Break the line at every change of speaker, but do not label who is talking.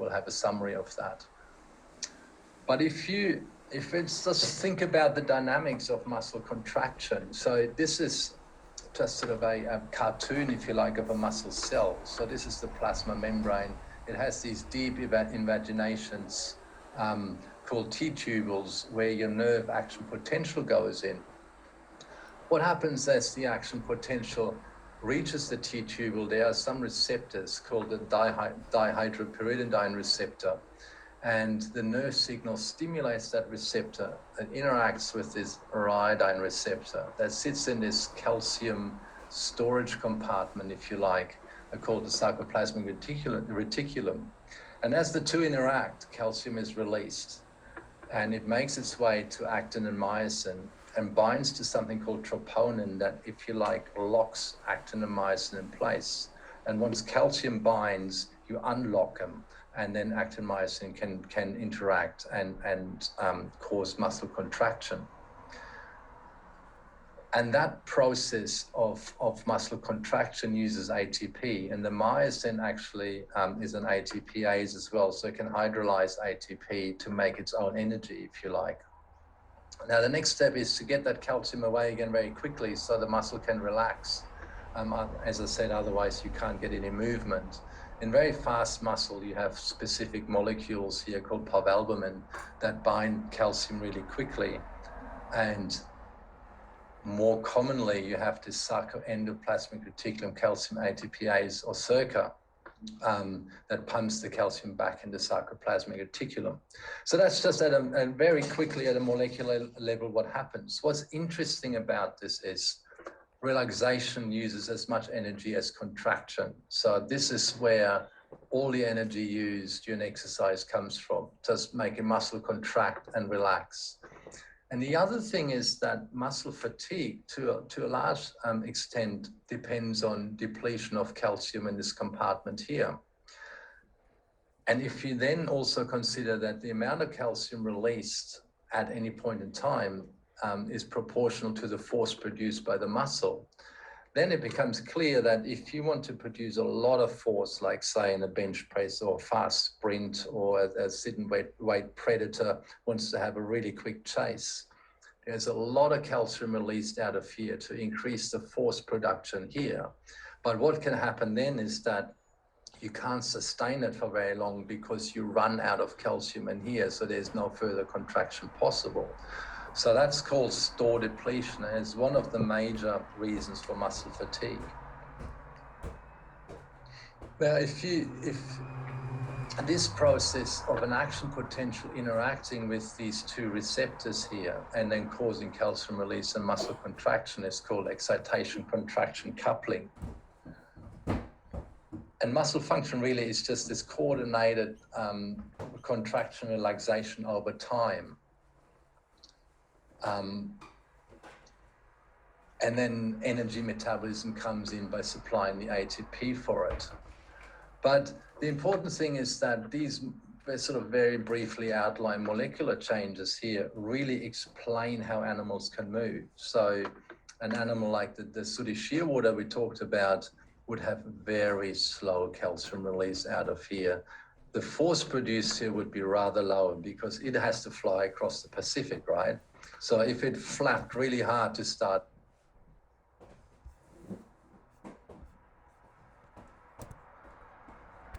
we'll have a summary of that. But if it's just think about the dynamics of muscle contraction. So this is just sort of a cartoon, if you like, of a muscle cell. So this is the plasma membrane. It has these deep invaginations called T-tubules, where your nerve action potential goes in. What happens as the action potential reaches the T-tubule, there are some receptors called the dihydropyridine receptor, and the nerve signal stimulates that receptor and interacts with this iodine receptor that sits in this calcium storage compartment, if you like, called the sarcoplasmic reticulum. And as the two interact, calcium is released, and it makes its way to actin and myosin and binds to something called troponin that, if you like, locks actin and myosin in place. And once calcium binds, you unlock them, and then actin and myosin can interact and cause muscle contraction. And that process of muscle contraction uses ATP, and the myosin actually is an ATPase as well, so it can hydrolyze ATP to make its own energy, if you like. Now, the next step is to get that calcium away again very quickly so the muscle can relax. As I said, otherwise you can't get any movement. In very fast muscle, you have specific molecules here called parvalbumin that bind calcium really quickly. And more commonly, you have this sarcoendoplasmic reticulum calcium ATPase, or SERCA, that pumps the calcium back into sarcoplasmic reticulum. So that's just at a very quickly at a molecular level what happens. What's interesting about this is relaxation uses as much energy as contraction. So this is where all the energy used during exercise comes from, just making muscle contract and relax. And the other thing is that muscle fatigue, to a large extent, depends on depletion of calcium in this compartment here. And if you then also consider that the amount of calcium released at any point in time is proportional to the force produced by the muscle, then it becomes clear that if you want to produce a lot of force, like say in a bench press or fast sprint, or a sit and wait predator wants to have a really quick chase, there's a lot of calcium released out of here to increase the force production here. But what can happen then is that you can't sustain it for very long because you run out of calcium in here, so there's no further contraction possible. So that's called store depletion, and it's one of the major reasons for muscle fatigue. Now, if this process of an action potential interacting with these two receptors here and then causing calcium release and muscle contraction is called excitation-contraction coupling. And muscle function really is just this coordinated contraction and relaxation over time. And then energy metabolism comes in by supplying the ATP for it. But the important thing is that these sort of very briefly outlined molecular changes here really explain how animals can move. So an animal like the sooty shearwater we talked about would have very slow calcium release out of here. The force produced here would be rather low because it has to fly across the Pacific, right? So if it flapped really hard to start